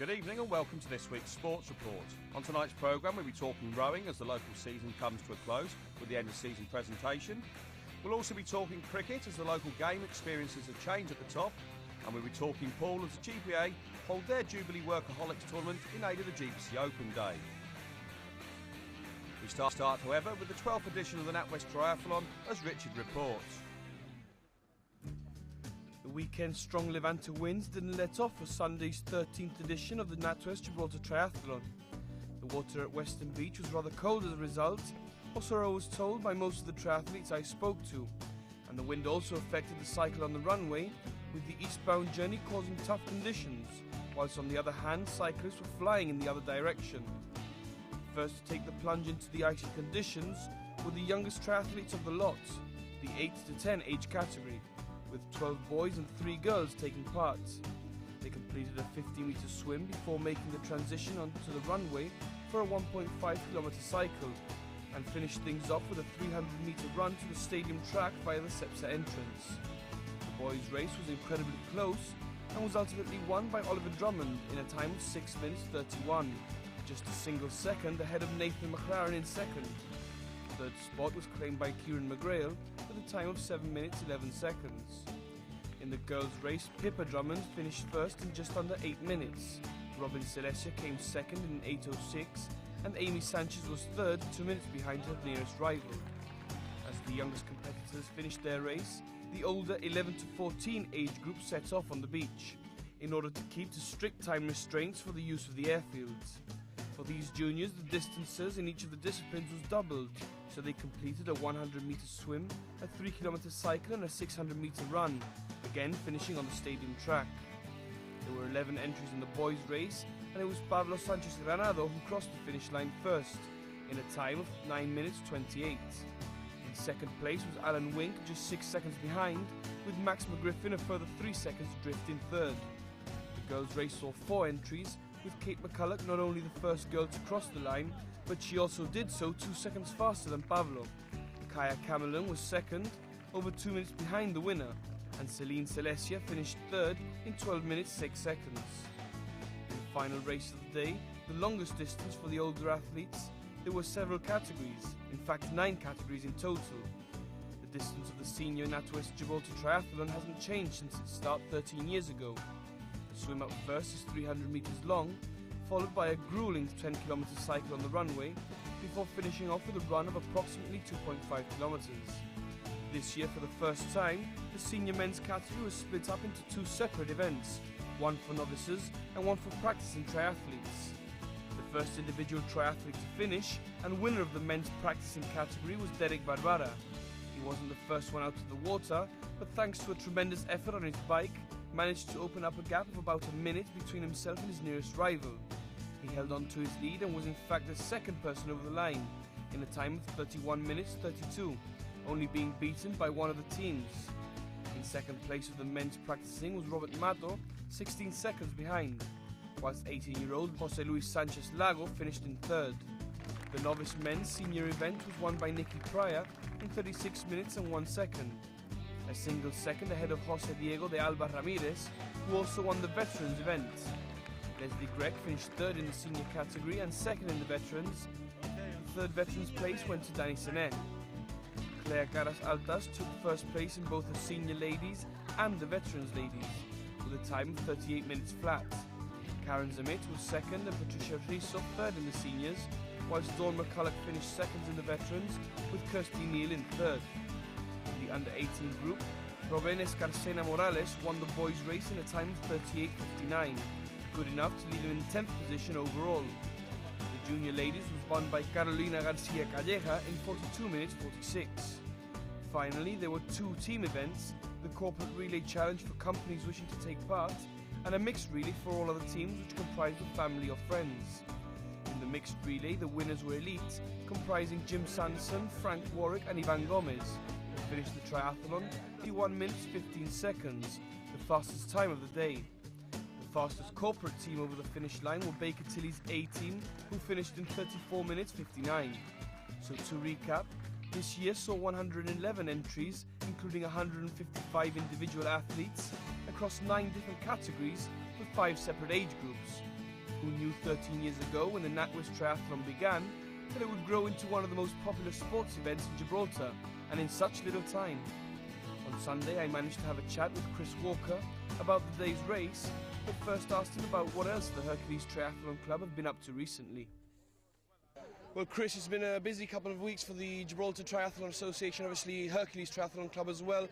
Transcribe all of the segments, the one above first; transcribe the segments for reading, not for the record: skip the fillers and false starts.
Good evening and welcome to this week's Sports Report. On tonight's programme we'll be talking rowing as the local season comes to a close with the end of season presentation. We'll also be talking cricket as the local game experiences a change at the top. And we'll be talking pool as the GPA hold their Jubilee Workaholics tournament in aid of the GPC Open Day. We start however with the 12th edition of the NatWest Triathlon as Richard reports. The weekend's strong Levante winds didn't let off for Sunday's 13th edition of the NatWest Gibraltar Triathlon. The water at Western Beach was rather cold as a result, or so I was told by most of the triathletes I spoke to, and the wind also affected the cycle on the runway, with the eastbound journey causing tough conditions, whilst on the other hand cyclists were flying in the other direction. First to take the plunge into the icy conditions were the youngest triathletes of the lot, the 8 to 10 age category, with 12 boys and 3 girls taking part. They completed a 50-metre swim before making the transition onto the runway for a 1.5-kilometre cycle, and finished things off with a 300-metre run to the stadium track via the Cepsa entrance. The boys' race was incredibly close and was ultimately won by Oliver Drummond in a time of 6 minutes 31, just a single second ahead of Nathan McLaren in second. The third spot was claimed by Kieran McGrail with a time of 7 minutes 11 seconds. In the girls' race, Pippa Drummond finished first in just under 8 minutes. Robin Celestia came second in 8:06, and Amy Sanchez was third, 2 minutes behind her nearest rival. As the youngest competitors finished their race, the older 11 to 14 age group set off on the beach, in order to keep to strict time restraints for the use of the airfields. For these juniors, the distances in each of the disciplines was doubled, so they completed a 100-metre swim, a 3-kilometre cycle and a 600-metre run, again finishing on the stadium track. There were 11 entries in the boys' race, and it was Pablo Sanchez Granado who crossed the finish line first, in a time of 9 minutes 28. In second place was Alan Wink, just 6 seconds behind, with Max McGriffin a further 3 seconds drift in third. The girls' race saw 4 entries, with Kate McCulloch not only the first girl to cross the line, but she also did so 2 seconds faster than Pablo. Kaya Cameron was second, over 2 minutes behind the winner, and Celine Celestia finished third in 12 minutes 6 seconds. In the final race of the day, the longest distance for the older athletes, there were several categories, in fact 9 categories in total. The distance of the senior NatWest Gibraltar Triathlon hasn't changed since its start 13 years ago. The swim up first is 300 metres long, followed by a grueling 10-kilometre cycle on the runway, before finishing off with a run of approximately 2.5 kilometres. This year, for the first time, the senior men's category was split up into 2 separate events, one for novices and one for practicing triathletes. The first individual triathlete to finish and winner of the men's practicing category was Derek Barbara. He wasn't the first one out of the water, but thanks to a tremendous effort on his bike, managed to open up a gap of about a minute between himself and his nearest rival. He held on to his lead and was in fact the second person over the line, in a time of 31 minutes 32, only being beaten by one of the teams. In second place of the men's practicing was Robert Mato, 16 seconds behind, whilst 18-year-old Jose Luis Sanchez Lago finished in third. The novice men's senior event was won by Nicky Pryor in 36 minutes and 1 second, a single second ahead of Jose Diego de Alba Ramirez, who also won the veterans event. Leslie Gregg finished third in the senior category and second in the veterans. The third veterans place went to Dani Senet. Claire Caras Altas took first place in both the senior ladies and the veterans ladies, with a time of 38 minutes flat. Karen Zamit was second and Patricia Riso third in the seniors, whilst Dawn McCulloch finished second in the veterans, with Kirsty Neal in third. In the under-18 group, Robin Escarcena Morales won the boys' race in a time of 38:59, good enough to leave him in 10th position overall. The junior ladies was won by Carolina Garcia Calleja in 42 minutes 46. Finally, there were 2 team events, the corporate relay challenge for companies wishing to take part, and a mixed relay for all other teams which comprised of family or friends. In the mixed relay, the winners were elites, comprising Jim Sanderson, Frank Warwick and Ivan Gomez, who finished the triathlon in 1 minute 15 seconds, the fastest time of the day. The fastest corporate team over the finish line were Baker Tilly's A team, who finished in 34 minutes 59. So to recap, this year saw 111 entries, including 155 individual athletes, across 9 different categories with 5 separate age groups. who knew 13 years ago when the NatWest Triathlon began that it would grow into one of the most popular sports events in Gibraltar, and in such little time. On Sunday I managed to have a chat with Chris Walker about the day's race, but first asked him about what else the Hercules Triathlon Club have been up to recently. Well, Chris, it's been a busy couple of weeks for the Gibraltar Triathlon Association, obviously Hercules Triathlon Club as well.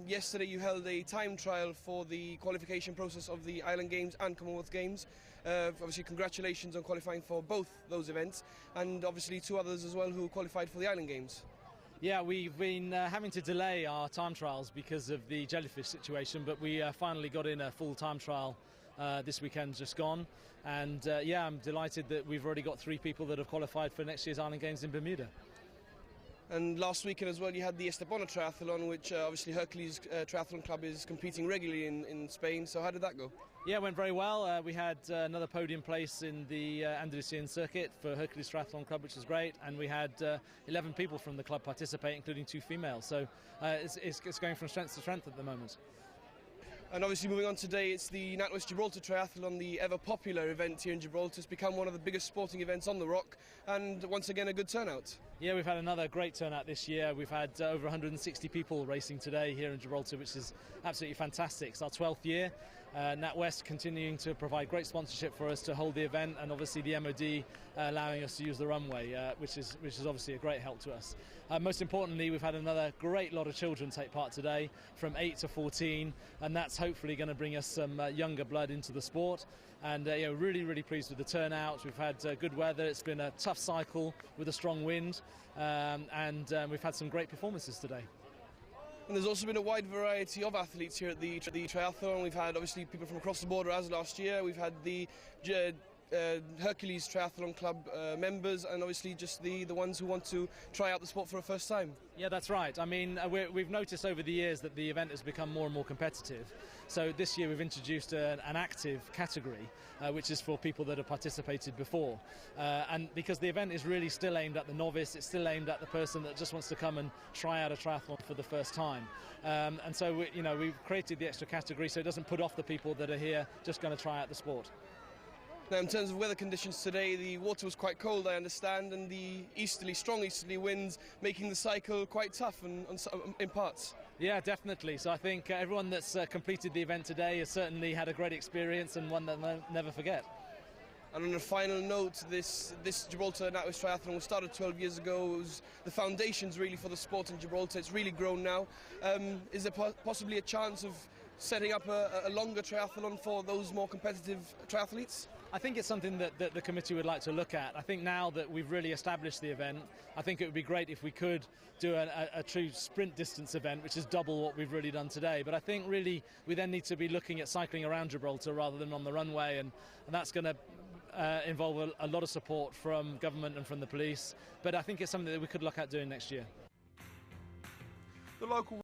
Yesterday you held a time trial for the qualification process of the Island Games and Commonwealth Games. Obviously congratulations on qualifying for both those events, and obviously two others as well who qualified for the Island Games. Yeah, we've been having to delay our time trials because of the jellyfish situation, but we finally got in a full time trial this weekend just gone, and yeah, I'm delighted that we've already got 3 people that have qualified for next year's Island Games in Bermuda. And last weekend as well you had the Estepona Triathlon, which obviously Hercules Triathlon Club is competing regularly in Spain, so how did that go? Yeah, it went very well. We had another podium place in the Andalusian circuit for Hercules Triathlon Club, which was great, and we had 11 people from the club participate, including 2 females, so it's going from strength to strength at the moment. And obviously moving on today, it's the NatWest Gibraltar Triathlon, the ever popular event here in Gibraltar. It's become one of the biggest sporting events on the Rock, and once again a good turnout. Yeah, we've had another great turnout this year. We've had over 160 people racing today here in Gibraltar, which is absolutely fantastic. It's our 12th year. NatWest continuing to provide great sponsorship for us to hold the event, and obviously the MOD allowing us to use the runway, which is obviously a great help to us. Most importantly, we've had another great lot of children take part today, from 8 to 14, and that's hopefully going to bring us some younger blood into the sport. And yeah, really pleased with the turnout. We've had good weather. It's been a tough cycle with a strong wind, and we've had some great performances today. And there's also been a wide variety of athletes here at the triathlon. We've had obviously people from across the border, as last year. We've had the Hercules Triathlon Club members, and obviously just the ones who want to try out the sport for the first time. Yeah, that's right. I mean, we've noticed over the years that the event has become more and more competitive. So this year we've introduced an active category, which is for people that have participated before. And because the event is really still aimed at the novice, it's still aimed at the person that just wants to come and try out a triathlon for the first time. And so we've created the extra category so it doesn't put off the people that are here just going to try out the sport. Now, in terms of weather conditions today, the water was quite cold, I understand, and the strong easterly winds making the cycle quite tough in parts. Yeah, definitely. So I think everyone that's completed the event today has certainly had a great experience, and one that they'll never forget. And on a final note, this Gibraltar NatWest Triathlon was started 12 years ago. It was the foundations really for the sport in Gibraltar. It's really grown now. Is there possibly a chance of setting up a longer triathlon for those more competitive triathletes? I think it's something that the committee would like to look at. I think now that we've really established the event, I think it would be great if we could do a true sprint distance event, which is double what we've really done today. But I think really we then need to be looking at cycling around Gibraltar rather than on the runway, and that's going to involve a lot of support from government and from the police. But I think it's something that we could look at doing next year. The local